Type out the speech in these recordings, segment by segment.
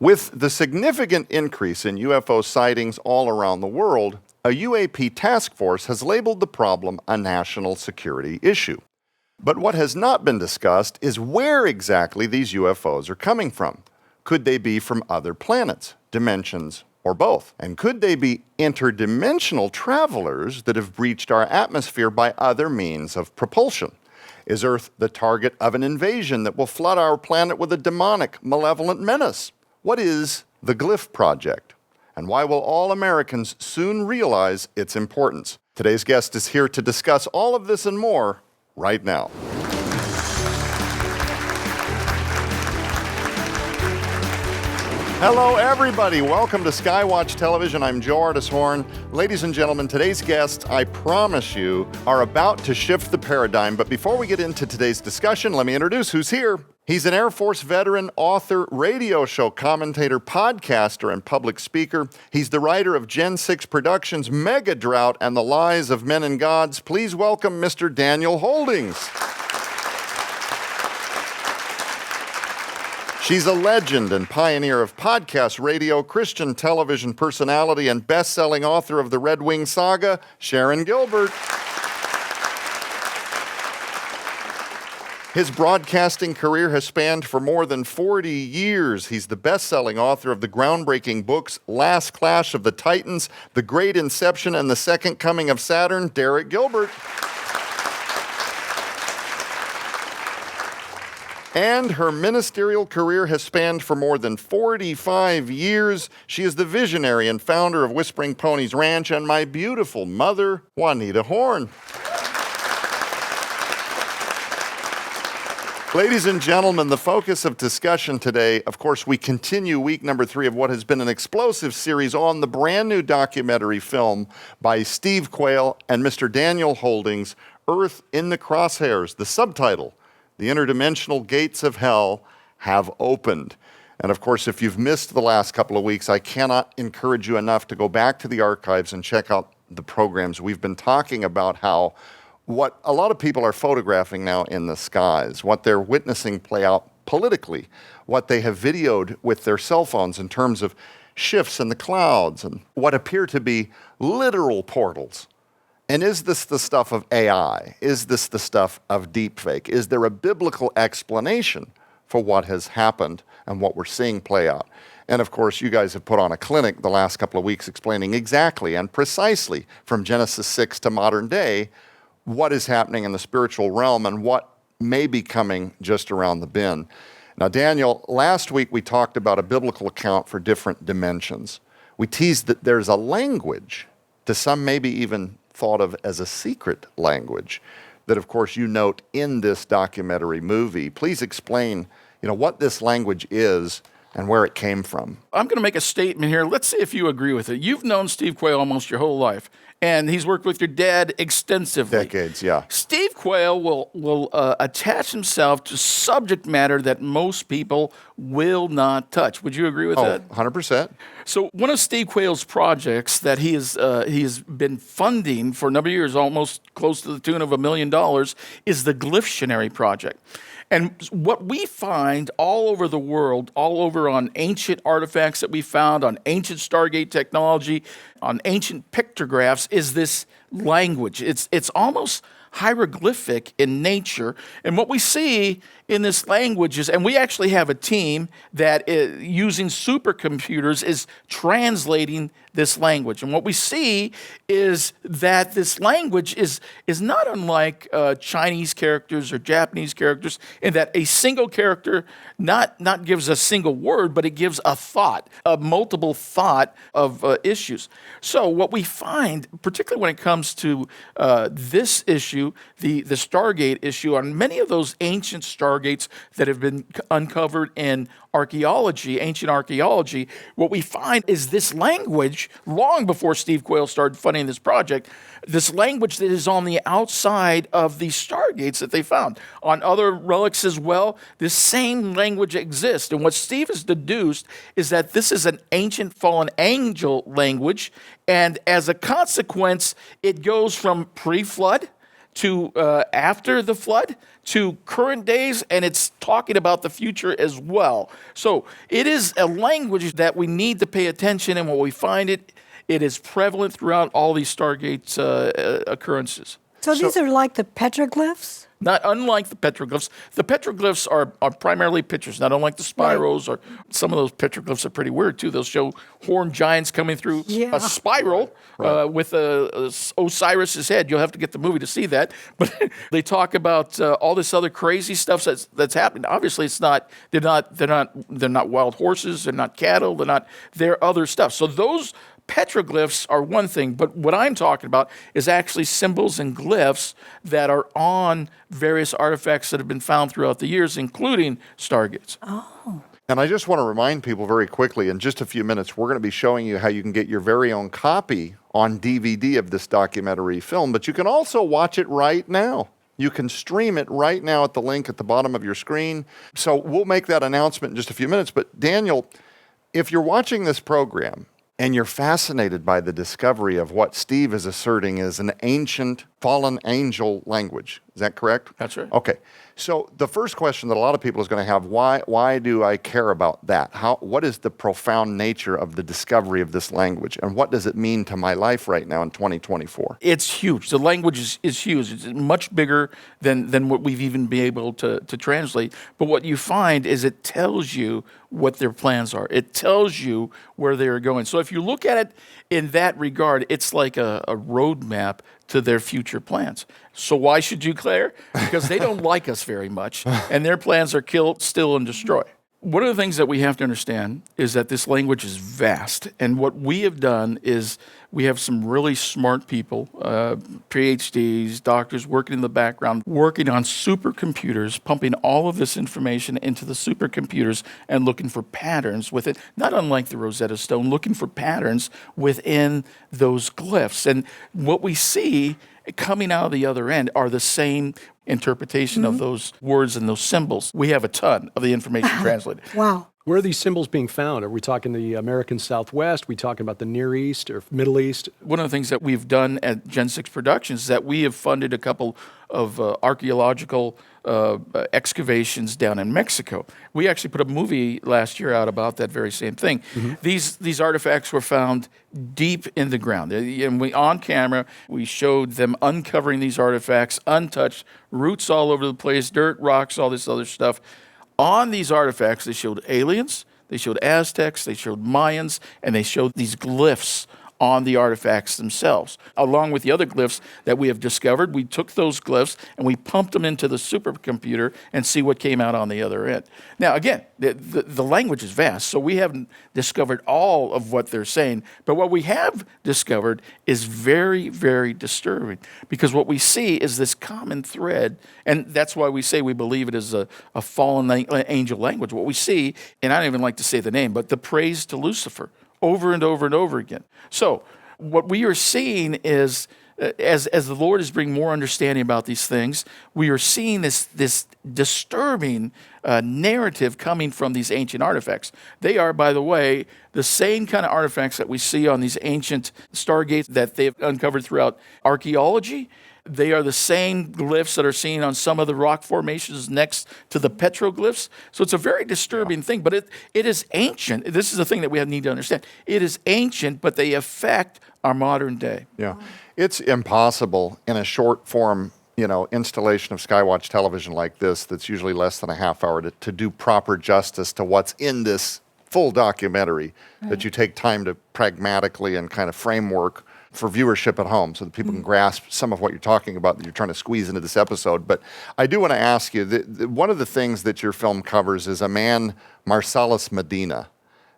With the significant increase in UFO sightings all around the world, a UAP task force has labeled the problem a national security issue. But what has not been discussed is where exactly these UFOs are coming from. Could they be from other planets, dimensions, or both? And could they be interdimensional travelers that have breached our atmosphere by other means of propulsion? Is Earth the target of an invasion that will flood our planet with a demonic, malevolent menace? What is the Glyph Project? And why will all Americans soon realize its importance? Today's guest is here to discuss all of this and more right now. Hello, everybody. Welcome to Skywatch Television. I'm Joe Artis Horn. Ladies and gentlemen, today's guests, I promise you, are about to shift the paradigm. But before we get into today's discussion, let me introduce who's here. He's an Air Force veteran, author, radio show commentator, podcaster, and public speaker. He's the writer of Gen 6 Productions' Mega Drought and the Lies of Men and Gods. Please welcome Mr. Daniel Holdings. She's a legend and pioneer of podcast radio, Christian television personality, and best-selling author of the Red Wing Saga, Sharon Gilbert. His broadcasting career has spanned for more than 40 years. He's the best-selling author of the groundbreaking books Last Clash of the Titans, The Great Inception, and The Second Coming of Saturn, Derek Gilbert. And her ministerial career has spanned for more than 45 years. She is the visionary and founder of Whispering Ponies Ranch and my beautiful mother, Juanita Horn. Ladies and gentlemen, the focus of discussion today, of course, we continue week number 3 of what has been an explosive series on the brand new documentary film by Steve Quayle and Mr. Daniel Holdings, Earth in the Crosshairs. The subtitle, The Interdimensional Gates of Hell Have Opened. And of course, if you've missed the last couple of weeks, I cannot encourage you enough to go back to the archives and check out the programs. We've been talking about how what a lot of people are photographing now in the skies, what they're witnessing play out politically, what they have videoed with their cell phones in terms of shifts in the clouds and what appear to be literal portals. And is this the stuff of AI? Is this the stuff of deepfake? Is there a biblical explanation for what has happened and what we're seeing play out? And of course, you guys have put on a clinic the last couple of weeks explaining exactly and precisely from Genesis 6 to modern day what is happening in the spiritual realm and what may be coming just around the bend. Now, Daniel, last week we talked about a biblical account for different dimensions. We teased that there's a language, to some maybe even thought of as a secret language, that of course you note in this documentary movie. Please explain, what this language is and where it came from. I'm going to make a statement here. Let's see if you agree with it. You've known Steve Quayle almost your whole life, and he's worked with your dad extensively. Decades, yeah. Steve Quayle will attach himself to subject matter that most people will not touch. Would you agree with that? 100%. So one of Steve Quayle's projects that he has been funding for a number of years, almost close to the tune of $1 million, is the Glyph Project. And what we find all over the world, all over on ancient artifacts that we found, on ancient Stargate technology, on ancient pictographs, is this language. It's almost hieroglyphic in nature. And what we see in this language is, and we actually have a team that using supercomputers is translating this language. And what we see is that this language is not unlike Chinese characters or Japanese characters, in that a single character not gives a single word, but it gives a thought, a multiple thought of issues. So what we find, particularly when it comes to this issue, the Stargate issue, on many of those ancient Stargates that have been uncovered in archaeology, ancient archaeology, what we find is this language, long before Steve Quayle started funding this project, this language that is on the outside of these Stargates that they found. On other relics as well, this same language exists. And what Steve has deduced is that this is an ancient fallen angel language, and as a consequence, it goes from pre-flood to after the flood, to current days, and it's talking about the future as well. So it is a language that we need to pay attention, and when we find it, it is prevalent throughout all these Stargate occurrences. So these are like the petroglyphs? Not unlike the petroglyphs. The petroglyphs are primarily pictures, not unlike the spirals, or some of those petroglyphs are pretty weird too. They'll show horned giants coming through a spiral with Osiris's head. You'll have to get the movie to see that. But they talk about all this other crazy stuff that's happening. Obviously, it's not. They're not wild horses. They're not cattle. They're other stuff. So those petroglyphs are one thing, but what I'm talking about is actually symbols and glyphs that are on various artifacts that have been found throughout the years, including stargates. Oh. And I just want to remind people very quickly, in just a few minutes, we're going to be showing you how you can get your very own copy on DVD of this documentary film, but you can also watch it right now. You can stream it right now at the link at the bottom of your screen. So we'll make that announcement in just a few minutes. But Daniel, if you're watching this program, and you're fascinated by the discovery of what Steve is asserting is an ancient fallen angel language. Is that correct? That's right. Okay. So the first question that a lot of people is going to have, why do I care about that? What is the profound nature of the discovery of this language? And what does it mean to my life right now in 2024? It's huge. The language is huge. It's much bigger than what we've even been able to translate. But what you find is it tells you what their plans are. It tells you where they're going. So if you look at it in that regard, it's like a roadmap to their future plans. So why should you care? Because they don't like us very much, and their plans are kill, steal, and destroy. One of the things that we have to understand is that this language is vast, and what we have done is we have some really smart people, PhDs, doctors working in the background, working on supercomputers, pumping all of this information into the supercomputers and looking for patterns with it, not unlike the Rosetta Stone, looking for patterns within those glyphs. And what we see coming out of the other end are the same interpretation of those words and those symbols. We have a ton of the information translated. Wow. Where are these symbols being found? Are we talking the American Southwest? Are we talking about the Near East or Middle East? One of the things that we've done at Gen 6 Productions is that we have funded a couple of archaeological excavations down in Mexico. We actually put a movie last year out about that very same thing. These artifacts were found deep in the ground. And on camera, we showed them uncovering these artifacts, untouched, roots all over the place, dirt, rocks, all this other stuff. On these artifacts, they showed aliens, they showed Aztecs, they showed Mayans, and they showed these glyphs on the artifacts themselves. Along with the other glyphs that we have discovered, we took those glyphs and we pumped them into the supercomputer and see what came out on the other end. Now, again, the language is vast, so we haven't discovered all of what they're saying, but what we have discovered is very, very disturbing, because what we see is this common thread, and that's why we say we believe it is a fallen angel language. What we see, and I don't even like to say the name, but the praise to Lucifer, over and over and over again. So what we are seeing is, as the Lord is bringing more understanding about these things, we are seeing this disturbing narrative coming from these ancient artifacts. They are, by the way, the same kind of artifacts that we see on these ancient stargates that they've uncovered throughout archaeology. They are the same glyphs that are seen on some of the rock formations next to the petroglyphs. So it's a very disturbing thing, but it is ancient. This is the thing that we need to understand. It is ancient, but they affect our modern day. Yeah. It's impossible in a short form, installation of Skywatch television like this, that's usually less than a half hour, to do proper justice to what's in this full documentary, that you take time to pragmatically and kind of framework for viewership at home so that people can grasp some of what you're talking about that you're trying to squeeze into this episode. But I do want to ask you, one of the things that your film covers is a man, Marcellus Medina.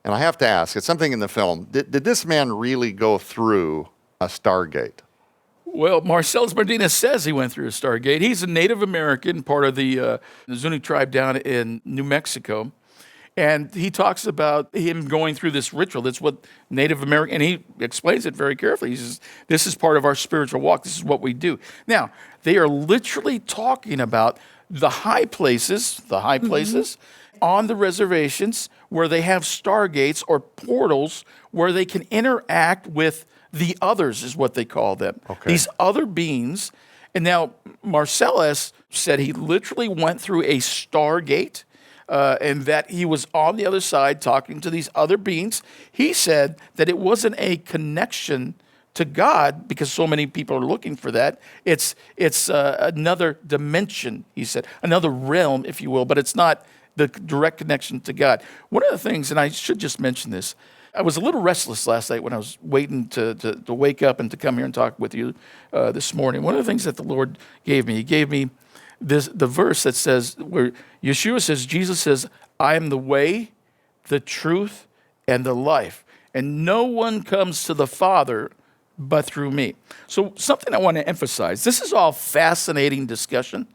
And I have to ask, it's something in the film, did this man really go through a Stargate? Well, Marcellus Medina says he went through a Stargate. He's a Native American, part of the Zuni tribe down in New Mexico. And he talks about him going through this ritual. That's what Native American, and he explains it very carefully. He says, this is part of our spiritual walk. This is what we do. Now, they are literally talking about the high places on the reservations where they have stargates or portals where they can interact with the others, is what they call them. Okay. These other beings. And now Marcellus said he literally went through a stargate, and that he was on the other side talking to these other beings. He said that it wasn't a connection to God because so many people are looking for that. It's another dimension, he said, another realm, if you will, but it's not the direct connection to God. One of the things, and I should just mention this, I was a little restless last night when I was waiting to wake up and to come here and talk with you this morning. One of the things that the Lord gave me, he gave me the verse that says, where Yeshua says, Jesus says, I am the way, the truth, and the life. And no one comes to the Father but through me. So something I want to emphasize, this is all fascinating discussion,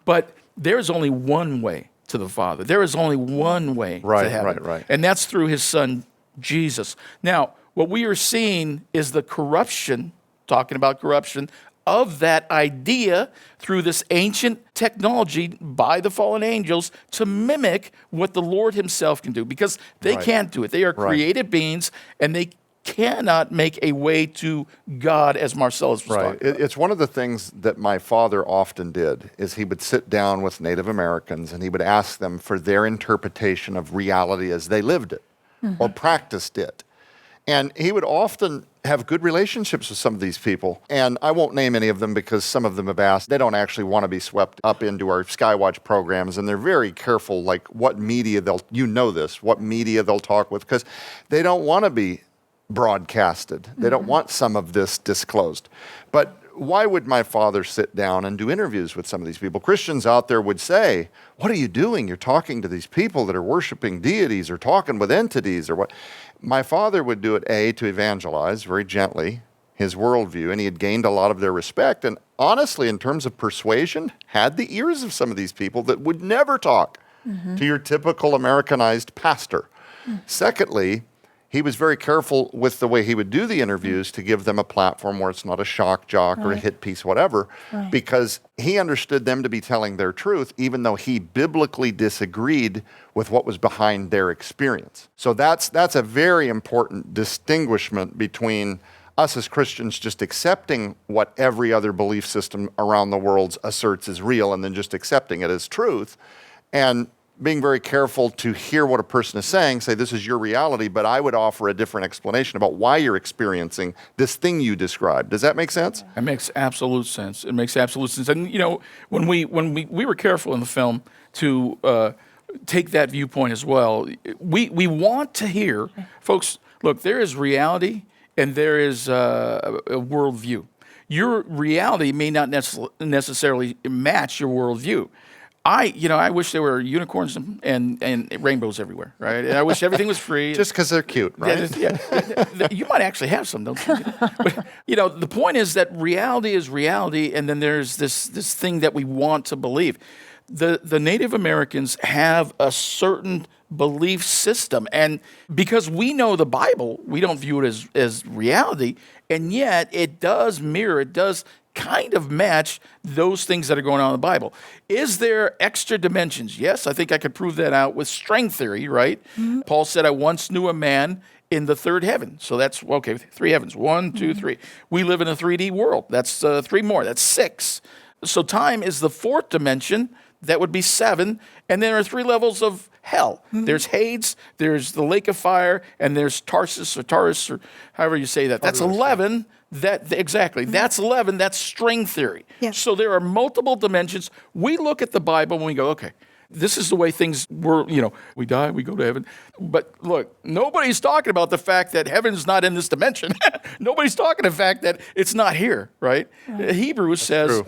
but there's only one way to the Father. There is only one way to heaven. Right. And that's through his son, Jesus. Now, what we are seeing is the corruption, talking about corruption, of that idea through this ancient technology by the fallen angels to mimic what the Lord himself can do, because they can't do it. They are created beings, and they cannot make a way to God, as Marcellus was talking about. It's one of the things that my father often did, is he would sit down with Native Americans and he would ask them for their interpretation of reality as they lived it or practiced it. And he would often have good relationships with some of these people. And I won't name any of them because some of them have asked. They don't actually want to be swept up into our Skywatch programs. And they're very careful, like what media what media they'll talk with, because they don't want to be broadcasted. They don't want some of this disclosed. But why would my father sit down and do interviews with some of these people? Christians out there would say, what are you doing? You're talking to these people that are worshiping deities or talking with entities or what? My father would do it, A, to evangelize very gently his worldview, and he had gained a lot of their respect. And honestly, in terms of persuasion, had the ears of some of these people that would never talk to your typical Americanized pastor. Secondly, he was very careful with the way he would do the interviews to give them a platform where it's not a shock jock or a hit piece, whatever, because he understood them to be telling their truth, even though he biblically disagreed with what was behind their experience. So that's a very important distinguishment between us as Christians just accepting what every other belief system around the world asserts is real and then just accepting it as truth, and being very careful to hear what a person is saying, say, this is your reality, but I would offer a different explanation about why you're experiencing this thing you described. Does that make sense? It makes absolute sense. It makes absolute sense. And, you know, when we were careful in the film to take that viewpoint as well, we want to hear, folks, look, there is reality and there is a worldview. Your reality may not necessarily match your worldview. I wish there were unicorns and rainbows everywhere, right? And I wish everything was free. Just because they're cute, right? You might actually have some, don't you? But, the point is that reality is reality, and then there's this thing that we want to believe. The Native Americans have a certain belief system, and because we know the Bible, we don't view it as reality, and yet it does mirror, it does kind of match those things that are going on in the Bible. Is there extra dimensions? Yes, I think I could prove that out with string theory, right? Paul said, I once knew a man in the third heaven. So that's, okay, 3 heavens, 1, 2, 3. We live in a 3D world. That's 3 more, that's 6. So time is the 4th dimension. That would be 7. And there are 3 levels of hell. There's Hades, there's the lake of fire, and there's Tarsus, or however you say that. That's 11. Exactly. That's 11. That's string theory. Yeah. So there are multiple dimensions. We look at the Bible and we go, okay, this is the way things were, we die, we go to heaven. But look, nobody's talking about the fact that heaven's not in this dimension. Nobody's talking the fact that it's not here, right? Hebrews says,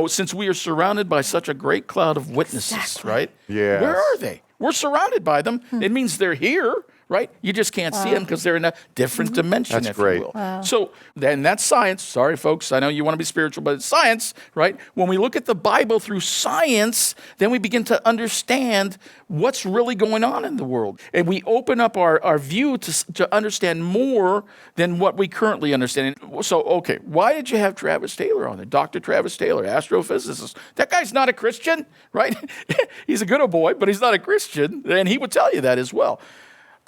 since we are surrounded by such a great cloud of witnesses, right? Yes. Where are they? We're surrounded by them. It means they're here, right? You just can't see them because they're in a different dimension, That's great. you will. So then that's science. Sorry, folks. I know you want to be spiritual, but it's science, right? When we look at the Bible through science, then we begin to understand what's really going on in the world. And we open up our view to understand more than what we currently understand. So, okay, why did you have Travis Taylor on there? Dr. Travis Taylor, astrophysicist. That guy's not a Christian, right? He's a good old boy, but he's not a Christian. And he would tell you that as well.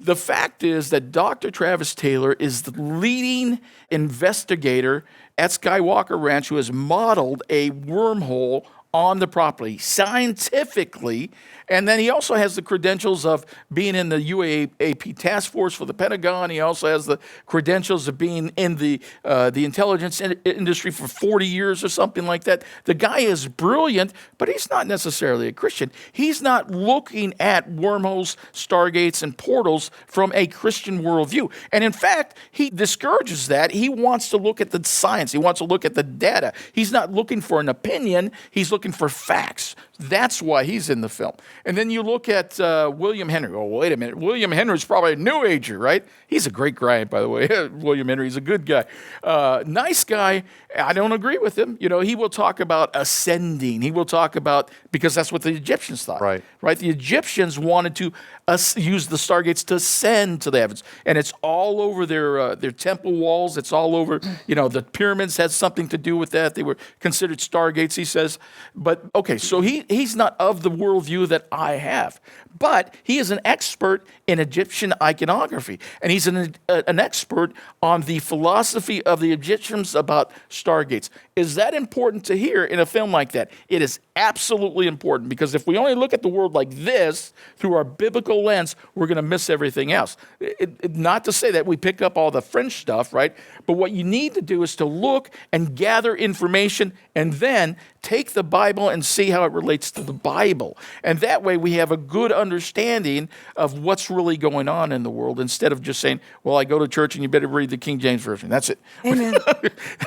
The fact is that Dr. Travis Taylor is the leading investigator at Skywalker Ranch who has modeled a wormhole on the property scientifically, and then he also has the credentials of being in the UAP Task Force for the Pentagon. He also has the credentials of being in the intelligence industry for 40 years or something like that. The guy is brilliant, but he's not necessarily a Christian. He's not looking at wormholes, stargates, and portals from a Christian worldview. And in fact, he discourages that. He wants to look at the science. He wants to look at the data. He's not looking for an opinion. He's looking for facts. That's why he's in the film. And then you look at William Henry. Oh, wait a minute. William Henry's probably a New Ager, right? He's a great guy, by the way. William Henry's a good guy. Nice guy. I don't agree with him. You know, he will talk about ascending. He will talk about, because that's what the Egyptians thought. Right. The Egyptians wanted to use the stargates to ascend to the heavens. And it's all over their temple walls. It's all over, the pyramids had something to do with that. They were considered stargates, he says. But, okay, so he's not of the worldview that I have. But he is an expert in Egyptian iconography. And he's an expert on the philosophy of the Egyptians about stargates. Is that important to hear in a film like that? It is absolutely important, because if we only look at the world like this through our biblical lens, we're going to miss everything else. Not to say that we pick up all the French stuff, right? But what you need to do is to look and gather information and then take the Bible and see how it relates to the Bible. And that way we have a good understanding of what's really going on in the world, instead of just saying, well, I go to church and you better read the King James Version. That's it. Amen.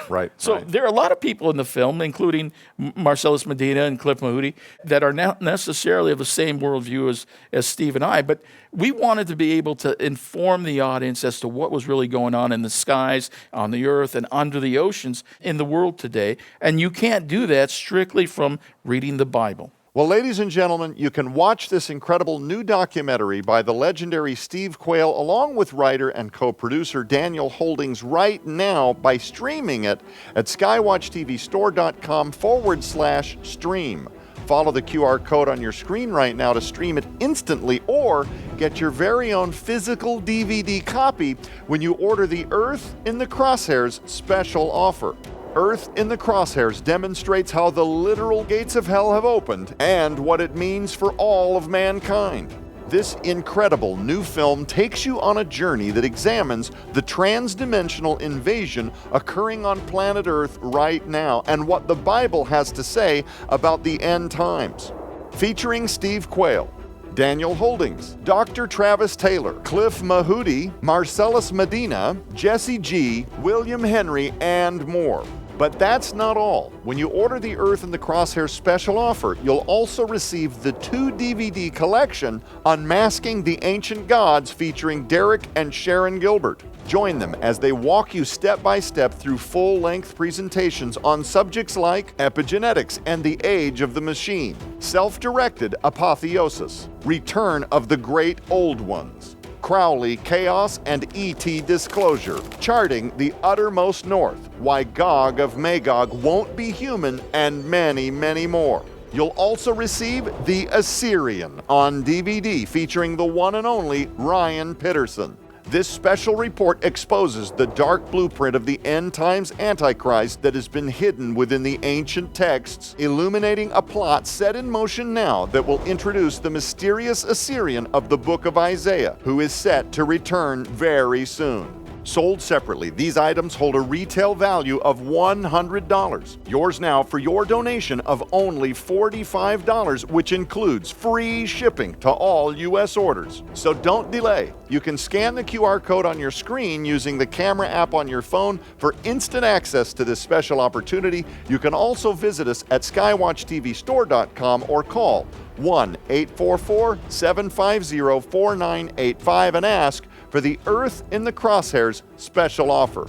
Right. So there are a lot of people in the film, including Marcellus Medina and Cliff Mahooty, that are not necessarily of the same worldview as Steve and I, but we wanted to be able to inform the audience as to what was really going on in the skies, on the earth, and under the oceans in the world today. And you can't do that strictly from reading the Bible. Well, ladies and gentlemen, you can watch this incredible new documentary by the legendary Steve Quayle along with writer and co-producer Daniel Holdings right now by streaming it at skywatchtvstore.com/stream. Follow the QR code on your screen right now to stream it instantly, or get your very own physical DVD copy when you order the Earth in the Crosshairs special offer. Earth in the Crosshairs demonstrates how the literal gates of hell have opened and what it means for all of mankind. This incredible new film takes you on a journey that examines the transdimensional invasion occurring on planet Earth right now and what the Bible has to say about the end times. Featuring Steve Quayle, Daniel Holdings, Dr. Travis Taylor, Cliff Mahooty, Marcellus Medina, Jesse G., William Henry, and more. But that's not all. When you order the Earth in the Crosshairs special offer, you'll also receive the 2 DVD collection Unmasking the Ancient Gods featuring Derek and Sharon Gilbert. Join them as they walk you step by step through full-length presentations on subjects like epigenetics and the age of the machine, self-directed apotheosis, return of the great old ones, Crowley, Chaos, and E.T. Disclosure, charting the uttermost north, why Gog of Magog won't be human, and many, many more. You'll also receive The Assyrian on DVD featuring the one and only Ryan Pitterson. This special report exposes the dark blueprint of the end times Antichrist that has been hidden within the ancient texts, illuminating a plot set in motion now that will introduce the mysterious Assyrian of the book of Isaiah, who is set to return very soon. Sold separately, these items hold a retail value of $100. Yours now for your donation of only $45, which includes free shipping to all U.S. orders. So don't delay. You can scan the QR code on your screen using the camera app on your phone for instant access to this special opportunity. You can also visit us at skywatchtvstore.com or call 1-844-750-4985 and ask for the Earth in the Crosshairs special offer.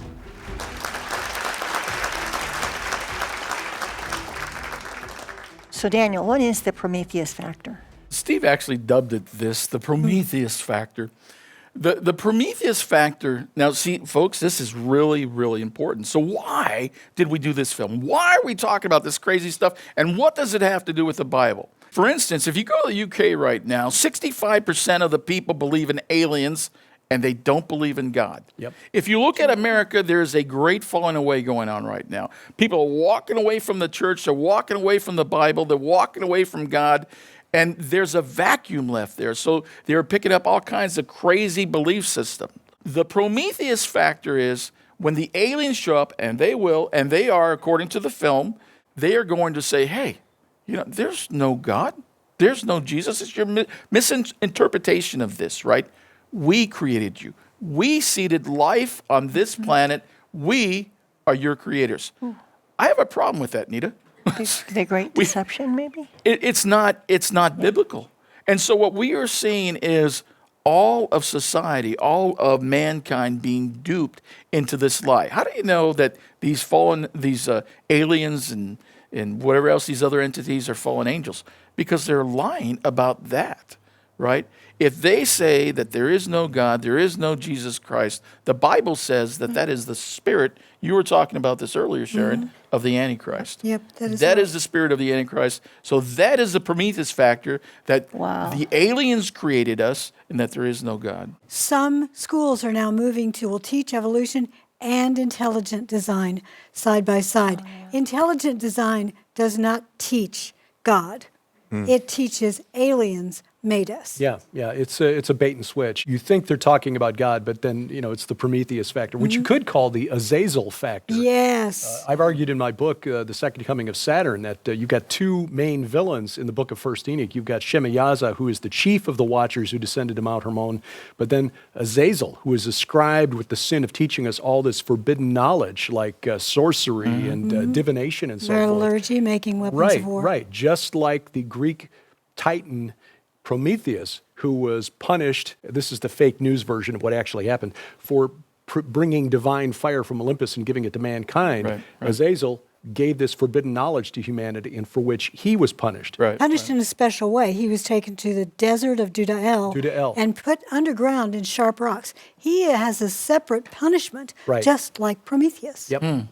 So Daniel, what is the Prometheus factor? Steve actually dubbed it the Prometheus factor. The Prometheus factor, now see, folks, this is really, really important. So why did we do this film? Why are we talking about this crazy stuff? And what does it have to do with the Bible? For instance, if you go to the UK right now, 65% of the people believe in aliens and they don't believe in God. Yep. If you look at America, there's a great falling away going on right now. People are walking away from the church, they're walking away from the Bible, they're walking away from God, and there's a vacuum left there. So they're picking up all kinds of crazy belief systems. The Prometheus factor is when the aliens show up, and they will, and they are, according to the film, they are going to say, hey, there's no God. There's no Jesus. It's your misinterpretation of this, right? We created you. We seeded life on this planet. We are your creators. I have a problem with that, Nita. The great deception, maybe? It's not biblical. And so what we are seeing is all of society, all of mankind being duped into this lie. How do you know that these aliens and whatever else, these other entities are fallen angels? Because they're lying about that, right? If they say that there is no God, there is no Jesus Christ, the Bible says that that is the spirit, you were talking about this earlier, Sharon, of the Antichrist. Yep, that is That right. is the spirit of the Antichrist. So that is the Prometheus factor, that the aliens created us and that there is no God. Some schools are now moving to will teach evolution and intelligent design side by side. Intelligent design does not teach God. It teaches aliens made us. Yeah, it's a bait and switch. You think they're talking about God, but then, it's the Prometheus factor, which you could call the Azazel factor. Yes. I've argued in my book, The Second Coming of Saturn, that you've got two main villains in the book of First Enoch. You've got Shemayaza, who is the chief of the Watchers who descended to Mount Hermon, but then Azazel, who is ascribed with the sin of teaching us all this forbidden knowledge, like sorcery and divination and so forth. Metallurgy, making weapons Right, of war. right. Just like the Greek Titan Prometheus, who was punished, this is the fake news version of what actually happened, for bringing divine fire from Olympus and giving it to mankind. Right. Azazel gave this forbidden knowledge to humanity, and for which he was punished. Right. Punished in a special way. He was taken to the desert of Dudael and put underground in sharp rocks. He has a separate punishment, just like Prometheus. Yep.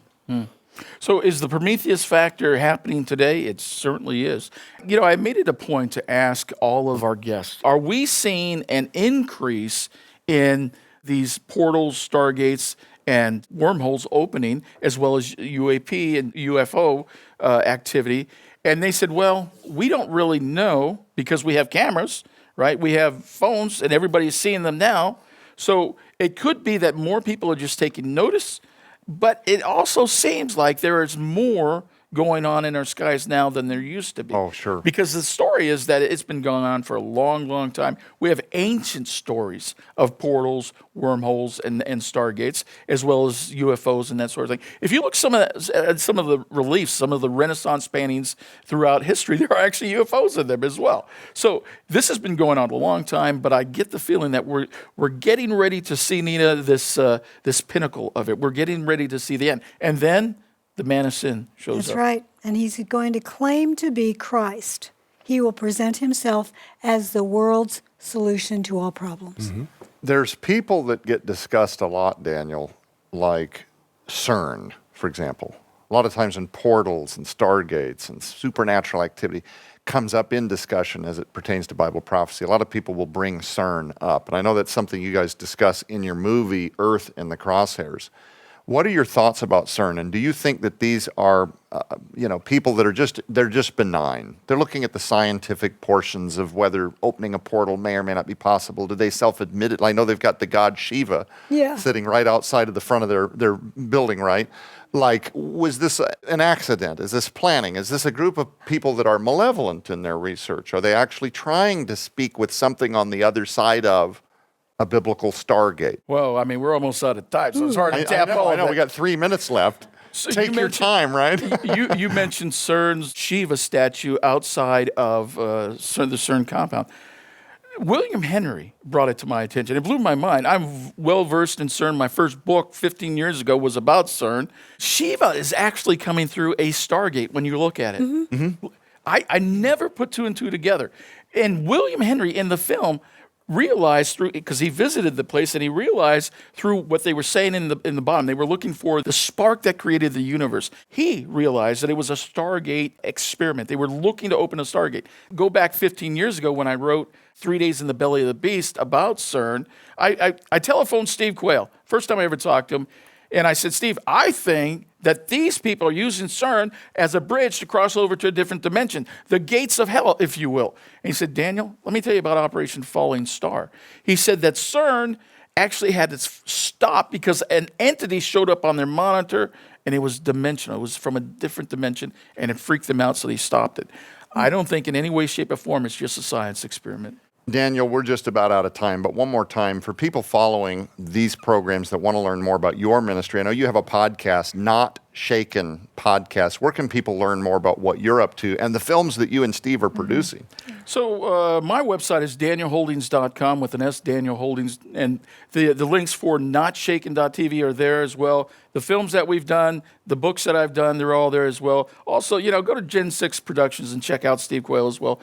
So is the Prometheus factor happening today? It certainly is. I made it a point to ask all of our guests, are we seeing an increase in these portals, stargates, and wormholes opening, as well as UAP and UFO activity? And they said, well, we don't really know because we have cameras, right? We have phones and everybody's seeing them now. So it could be that more people are just taking notice. But it also seems like there is more going on in our skies now than there used to be. Oh, sure. Because the story is that it's been going on for a long, long time. We have ancient stories of portals, wormholes, and stargates, as well as UFOs and that sort of thing. If you look at some of the reliefs, some of the Renaissance paintings throughout history, there are actually UFOs in them as well. So this has been going on a long time, but I get the feeling that we're getting ready to see, Nina, this pinnacle of it. We're getting ready to see the end. And then the man of sin shows up. That's right. And he's going to claim to be Christ. He will present himself as the world's solution to all problems. There's people that get discussed a lot, Daniel, like CERN, for example. A lot of times in portals and stargates and supernatural activity comes up in discussion as it pertains to Bible prophecy. A lot of people will bring CERN up. And I know that's something you guys discuss in your movie, Earth in the Crosshairs. What are your thoughts about CERN? And do you think that these are, people that are they're just benign? They're looking at the scientific portions of whether opening a portal may or may not be possible. Do they self-admit it? I know they've got the god Shiva sitting right outside of the front of their building, right? Like, was this an accident? Is this planning? Is this a group of people that are malevolent in their research? Are they actually trying to speak with something on the other side of a biblical Stargate? Well, I mean, we're almost out of time, so it's hard to tap all I of know. that. We got 3 minutes left. So Take your time, right? you mentioned CERN's Shiva statue outside of the CERN compound. William Henry brought it to my attention. It blew my mind. I'm well-versed in CERN. My first book 15 years ago was about CERN. Shiva is actually coming through a Stargate when you look at it. I never put two and two together. And William Henry in the film realized through, because he visited the place, and he realized through what they were saying in the bottom, they were looking for the spark that created the universe. He realized that it was a Stargate experiment. They were looking to open a Stargate. Go back 15 years ago when I wrote 3 Days in the Belly of the Beast about CERN, I telephoned Steve Quayle, first time I ever talked to him, and I said, Steve, I think that these people are using CERN as a bridge to cross over to a different dimension, the gates of hell, if you will. And he said, Daniel, let me tell you about Operation Falling Star. He said that CERN actually had to stop because an entity showed up on their monitor, and it was dimensional. It was from a different dimension, and it freaked them out, so they stopped it. I don't think in any way, shape, or form it's just a science experiment. Daniel, we're just about out of time, but one more time for people following these programs that want to learn more about your ministry. I know you have a podcast, Not Shaken Podcast. Where can people learn more about what you're up to and the films that you and Steve are producing? So my website is danielholdings.com with an S, Daniel Holdings, and the links for notshaken.tv are there as well. The films that we've done, the books that I've done, they're all there as well. Also, go to Gen 6 Productions and check out Steve Quayle as well.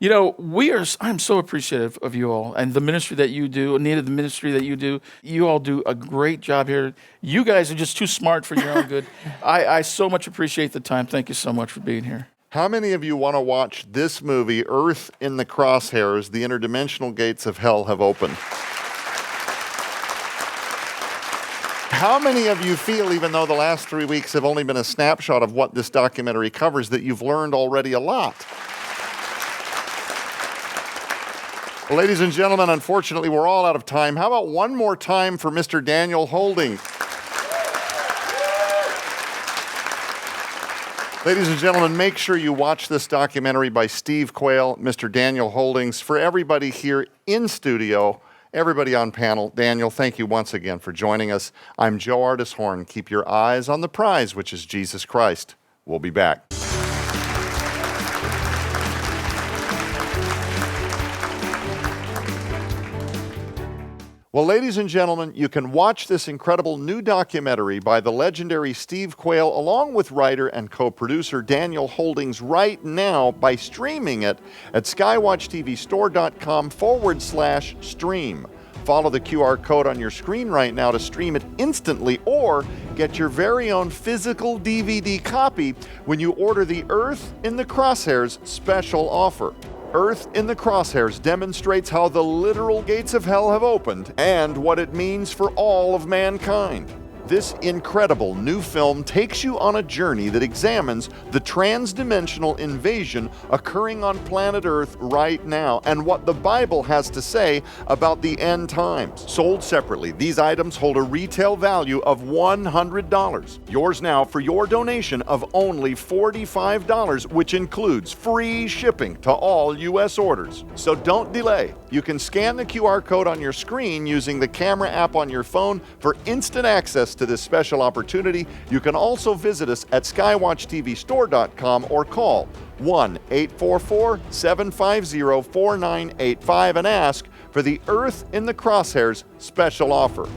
I'm so appreciative of you all and the ministry that you do, Anita, the ministry that you do. You all do a great job here. You guys are just too smart for your own good. I so much appreciate the time. Thank you so much for being here. How many of you want to watch this movie, Earth in the Crosshairs, The Interdimensional Gates of Hell Have Opened? How many of you feel, even though the last 3 weeks have only been a snapshot of what this documentary covers, that you've learned already a lot? Well, ladies and gentlemen, unfortunately, we're all out of time. How about one more time for Mr. Daniel Holdings? Ladies and gentlemen, make sure you watch this documentary by Steve Quayle, Mr. Daniel Holdings. For everybody here in studio, everybody on panel, Daniel, thank you once again for joining us. I'm Joe Artis Horn. Keep your eyes on the prize, which is Jesus Christ. We'll be back. Well, ladies and gentlemen, you can watch this incredible new documentary by the legendary Steve Quayle along with writer and co-producer Daniel Holdings right now by streaming it at skywatchtvstore.com/stream. Follow the QR code on your screen right now to stream it instantly or get your very own physical DVD copy when you order the Earth in the Crosshairs special offer. Earth in the Crosshairs demonstrates how the literal gates of hell have opened and what it means for all of mankind. This incredible new film takes you on a journey that examines the transdimensional invasion occurring on planet Earth right now and what the Bible has to say about the end times. Sold separately, these items hold a retail value of $100. Yours now for your donation of only $45, which includes free shipping to all U.S. orders. So don't delay. You can scan the QR code on your screen using the camera app on your phone for instant access to this special opportunity. You can also visit us at skywatchtvstore.com or call 1-844-750-4985 and ask for the Earth in the Crosshairs special offer.